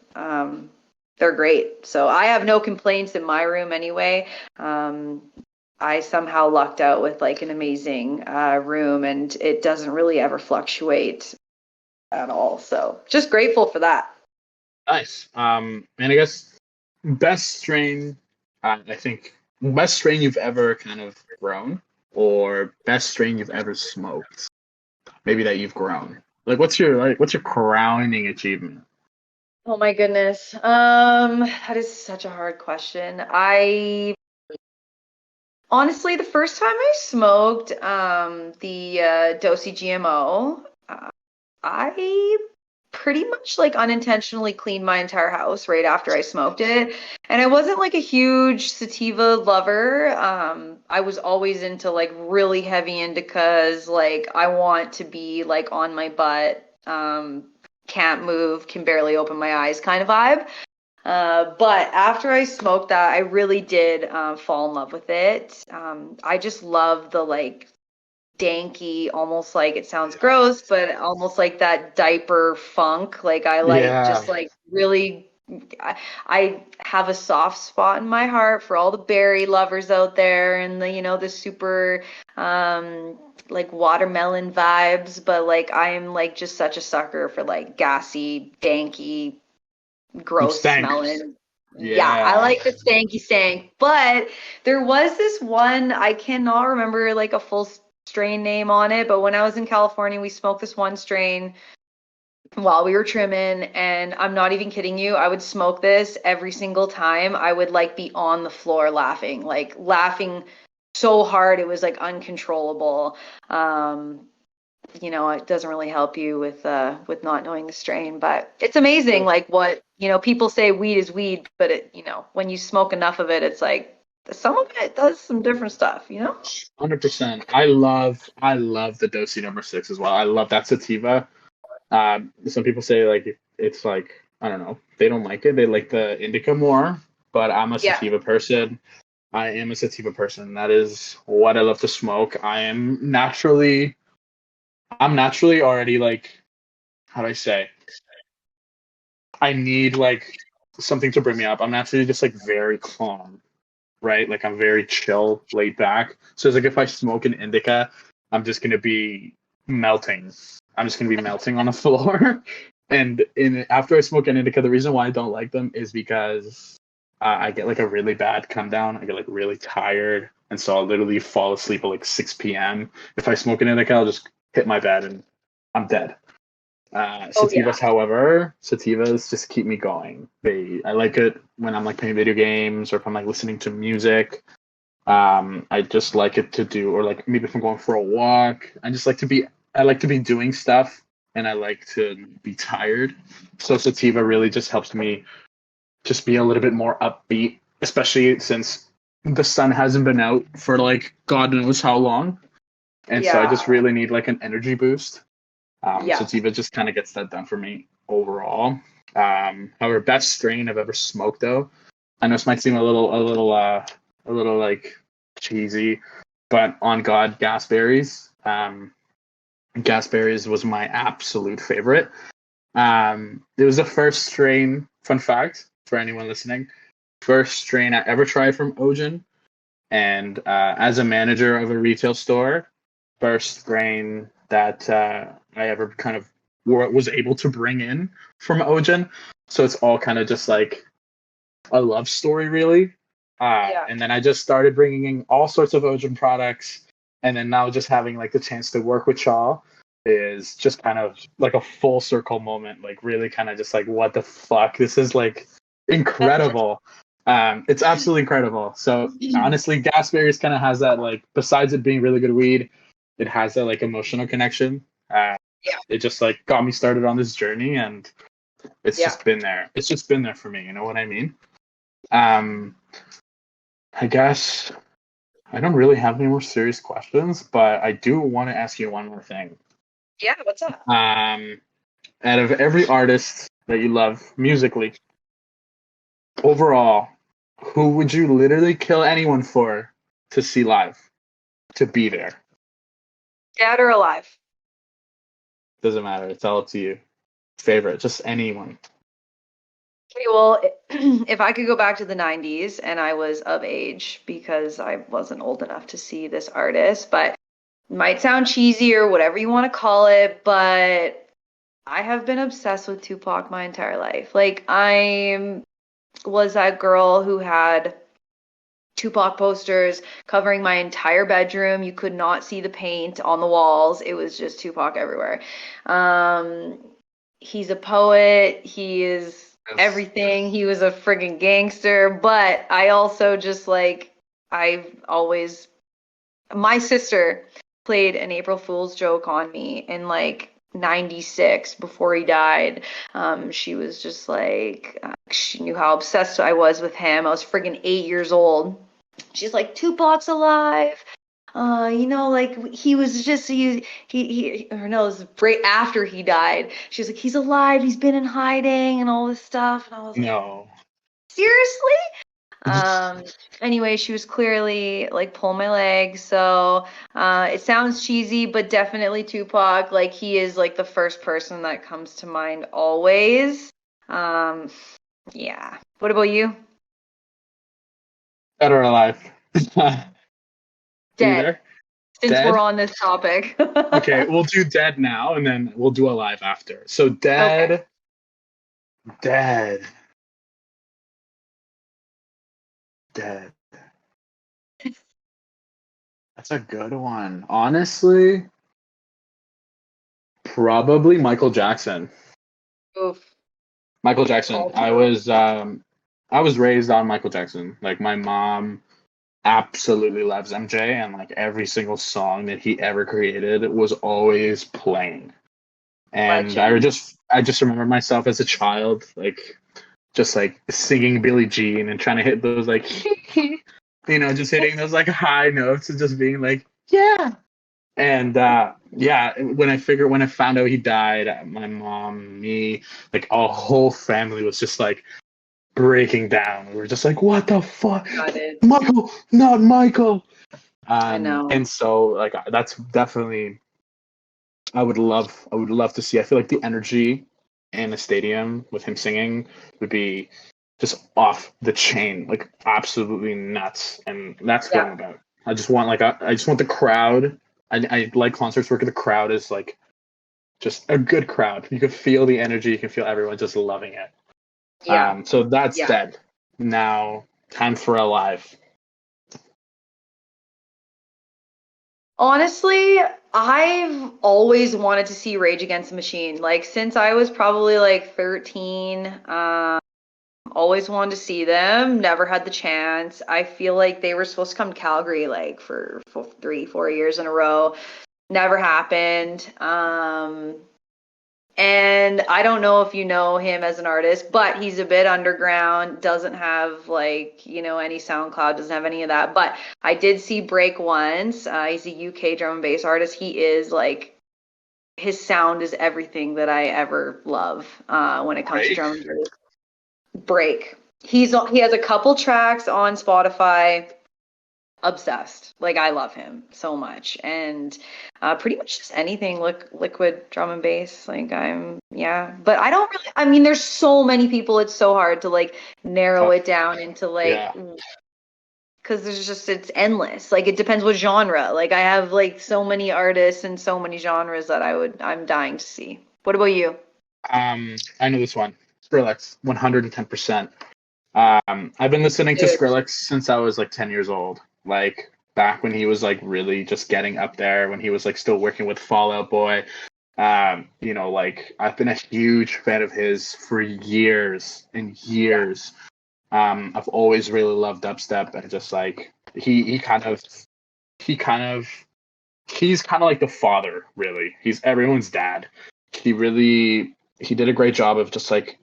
they're great. So I have no complaints in my room anyway. I somehow lucked out with like an amazing room, and it doesn't really ever fluctuate at all. So just grateful for that. Nice. And I guess best strain, I think best strain you've ever kind of grown, or best strain you've ever smoked, maybe that you've grown. Like, what's your crowning achievement? Oh my goodness. That is such a hard question. I honestly, the first time I smoked the Dosi GMO, I pretty much like unintentionally cleaned my entire house right after I smoked it. And I wasn't like a huge sativa lover. I was always into like really heavy indicas. Like I want to be like on my butt, can't move, can barely open my eyes kind of vibe. But after I smoked that, I really did fall in love with it. I just love the like danky, almost like it sounds gross, but almost like that diaper funk. Like I like Yeah. just like really. I have a soft spot in my heart for all the berry lovers out there and the super like watermelon vibes, but like I am like just such a sucker for like gassy, danky, Some gross stank. smelling. Yeah, I Yeah. like the stanky stank. But there was this one, I cannot remember like a full strain name on it, but when I was in California, we smoked this one strain while we were trimming, and I'm not even kidding you, I would smoke this every single time. I would like be on the floor laughing, like laughing so hard it was like uncontrollable. It doesn't really help you with not knowing the strain, but it's amazing like what, people say weed is weed, but when you smoke enough of it, it's like some of it does some different stuff. 100%. I love the Dosi number six as well. I love that sativa. Some people say like it's like I don't know. They don't like it. They like the indica more. But I'm a Yeah. sativa person. I am a sativa person. That is what I love to smoke. I'm naturally already like, how do I say? I need like something to bring me up. I'm naturally just like very calm, right? Like I'm very chill, laid back. So it's like if I smoke an indica, I'm just gonna be melting. I'm just gonna be melting on the floor. And after I smoke an indica, the reason why I don't like them is because I get like a really bad come down. I get like really tired, and so I'll literally fall asleep at like 6 p.m. If I smoke an indica, I'll just hit my bed and I'm dead. Oh yeah. Sativas just keep me going. I like it when I'm like playing video games or if I'm like listening to music. I just like it to do, or like maybe if I'm going for a walk, I like to be doing stuff and I like to be tired. So sativa really just helps me just be a little bit more upbeat, especially since the sun hasn't been out for like God knows how long. And so I Yeah. just really need like an energy boost. Yeah. Sativa just kind of gets that done for me overall. However, best strain I've ever smoked though. I know this might seem a little like cheesy, but on God, Gasberries. Gasberries was my absolute favorite. It was the first strain. Fun fact for anyone listening: first strain I ever tried from Ogen, and as a manager of a retail store, first strain that I ever kind of was able to bring in from Ogen. So it's all kind of just like a love story, really. Yeah. And then I just started bringing in all sorts of Ogen products, and then now just having like the chance to work with Shaw is just kind of like a full circle moment. Like really, kind of just like what the fuck, this is like incredible. It's absolutely incredible. So honestly, Gasberries kind of has that like, besides it being really good weed, it has that like emotional connection. Yeah. It just like got me started on this journey, and it's Yeah. just been there. It's just been there for me. You know what I mean? Um, I guess I don't really have any more serious questions, but I do want to ask you one more thing. Yeah. What's up? Out of every artist that you love musically, overall, who would you literally kill anyone for to see live, to be there? Dead or alive? Doesn't matter. It's all up to you. Favorite, just anyone. Okay, well, if I could go back to the 90s and I was of age because I wasn't old enough to see this artist, but it might sound cheesy or whatever you want to call it, but I have been obsessed with Tupac my entire life. Like, I was that girl who had Tupac posters covering my entire bedroom. You could not see the paint on the walls. It was just Tupac everywhere. Um, he's a poet. He is Yes. everything. He was a friggin' gangster. But I also just like, I've always, my sister played an April Fool's joke on me in like 96 before he died. She was just like, she knew how obsessed I was with him. I was friggin' 8 years old. She's like, Tupac's alive. Like he was just or no, it was right after he died. She was like, he's alive. He's been in hiding and all this stuff. And I was like, No. seriously? Anyway, she was clearly like pulling my leg. So it sounds cheesy, but definitely Tupac. Like he is like the first person that comes to mind always. Yeah. What about you? Dead or alive? Dead. Either. Since Dead? we're on this topic. Okay, we'll do dead now, and then we'll do alive after. So dead, Okay. dead, dead. That's a good one. Honestly, probably Michael Jackson. Oof. Michael Jackson. All I was raised on Michael Jackson. Like my mom absolutely loves MJ, and like every single song that he ever created was always playing. And Legend. I just remember myself as a child, like just like singing Billie Jean and trying to hit those like just hitting those like high notes and just being like, yeah. And yeah, when I found out he died, my mom, me, like our whole family was just like breaking down. We were just like, what the fuck? Got it. Michael, not Michael. I know. And so like that's definitely I would love to see. I feel like the energy in a stadium with him singing would be just off the chain, like absolutely nuts. And that's what I'm about. I just want I just want the crowd. I like concerts where the crowd is like just a good crowd. You can feel the energy. You can feel everyone just loving it. Yeah. So that's Yeah. dead. Now, time for alive. Honestly, I've always wanted to see Rage Against the Machine. Like since I was probably like 13, always wanted to see them. Never had the chance. I feel like they were supposed to come to Calgary like for 3-4 years in a row. Never happened. And I don't know if you know him as an artist, but he's a bit underground, doesn't have like, any SoundCloud, doesn't have any of that. But I did see Break once. He's a UK drum and bass artist. He is like, his sound is everything that I ever love when it comes to drum and bass. Break. He has a couple tracks on Spotify. Obsessed. Like I love him so much, and pretty much just anything liquid drum and bass. Like but I don't really. I mean, there's so many people. It's so hard to like narrow it down into like because it's endless. Like it depends what genre. Like I have like so many artists and so many genres that I'm dying to see. What about you? I know this one. Skrillex, 110%. I've been listening to Dude. Skrillex since I was like 10 years old. Like back when he was like really just getting up there, when he was like still working with Fall Out Boy. Like I've been a huge fan of his for years and years. I've always really loved dubstep, and just like he's kind of like the father, really. He's everyone's dad. He did a great job of just like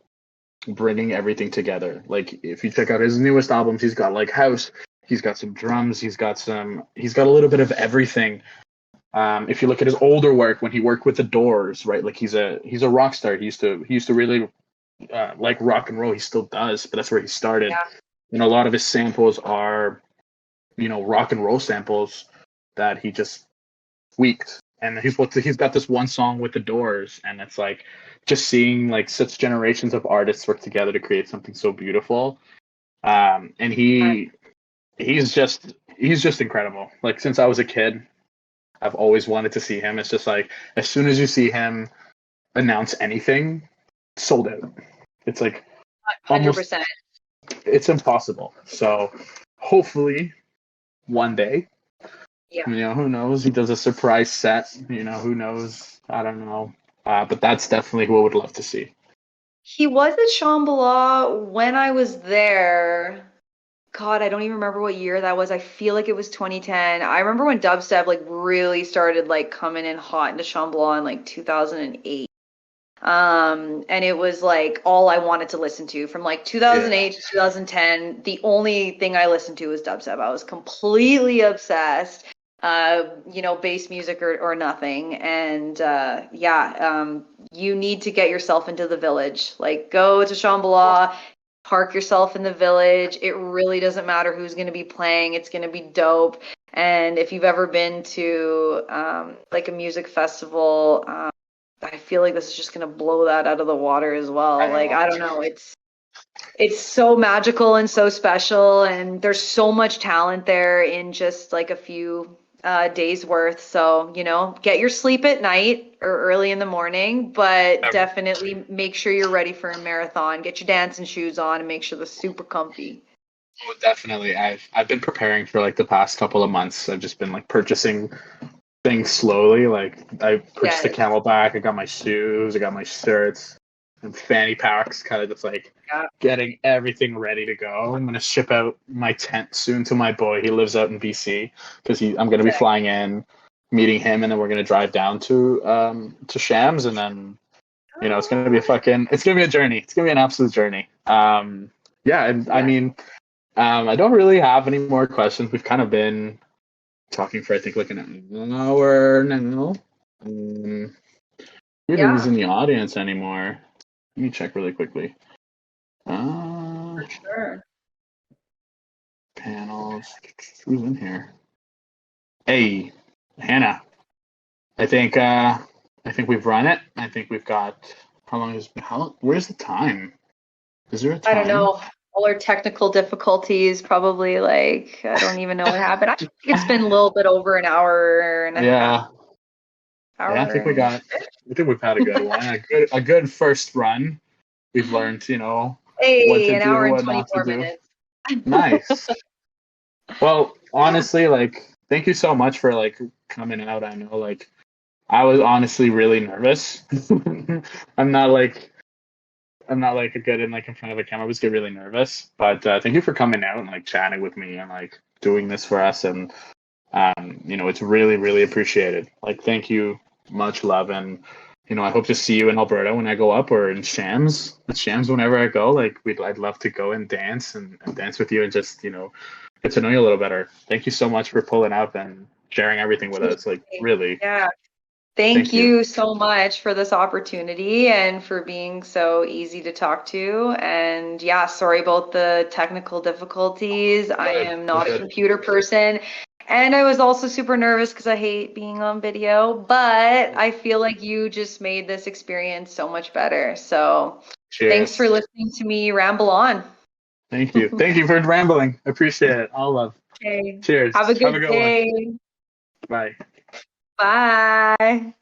bringing everything together. Like if you check out his newest albums, he's got like house, he's got some drums, he's got a little bit of everything. If you look at his older work, when he worked with the Doors, right? Like he's a rock star. He used to really like rock and roll. He still does, but that's where he started. Yeah. And a lot of his samples are, rock and roll samples that he just tweaked and he's got this one song with the Doors, and it's like just seeing like such generations of artists work together to create something so beautiful. And he's just incredible. Like since I was a kid, I've always wanted to see him. It's just like as soon as you see him announce anything, sold out. It's like 100%. it's impossible. So hopefully one day, Yeah. who knows? He does a surprise set. Who knows? I don't know. But that's definitely who I would love to see. He was at Shambhala when I was there. God, I don't even remember what year that was. I feel like it was 2010. I remember when dubstep like really started like coming in hot into Shambhala in like 2008. And it was like all I wanted to listen to from like 2008 to 2010. The only thing I listened to was dubstep. I was completely obsessed. Bass music or nothing. And you need to get yourself into the village. Like go to Shambhala, park yourself in the village. It really doesn't matter who's going to be playing. It's going to be dope. And if you've ever been to like a music festival, I feel like this is just going to blow that out of the water as well. Like, I don't know. It's so magical and so special. And there's so much talent there in just like a few days worth. So, get your sleep at night or early in the morning, but definitely make sure you're ready for a marathon. Get your dancing shoes on and make sure they're super comfy. Oh, definitely. I've been preparing for like the past couple of months. I've just been like purchasing things slowly. Like I purchased a Camelback. I got my shoes. I got my shirts and fanny packs. Kind of just like getting everything ready to go. I'm gonna ship out my tent soon to my boy. He lives out in BC because I'm gonna be flying in, meeting him, and then we're gonna drive down to Shams, and then it's gonna be a journey. It's gonna be an absolute journey. I mean, I don't really have any more questions. We've kind of been talking for I think like an hour now. Who's in the audience anymore? Let me check really quickly. For sure. Panels. Who's in here? Hey, Hannah. I think we've run it. I think we've got where's the time? Is there a time? I don't know. All our technical difficulties, probably like I don't even know what happened. I think it's been a little bit over an hour and a half. I think we've had a good one. A good first run. We've learned, what to an do, hour what and not 24 to do. minutes. Nice. Well, honestly, like, thank you so much for like coming out. I know, like, I was honestly really nervous. I'm not like a good in like in front of a camera. I was get really nervous, but thank you for coming out and like chatting with me and like doing this for us. And it's really, really appreciated. Like, thank you, much love, and I hope to see you in Alberta when I go up, or in Shams. Whenever I go. Like, I'd love to go and dance and dance with you and just get to know you a little better. Thank you so much for pulling up and sharing everything with us. Like, really. Yeah. Thank you so much for this opportunity and for being so easy to talk to. And sorry about the technical difficulties. I am not a computer person. And I was also super nervous because I hate being on video, but I feel like you just made this experience so much better. So Thanks for listening to me ramble on. Thank you. Thank you for rambling. I appreciate it. All love. Okay. Cheers. Have a good day. One. Bye. Bye.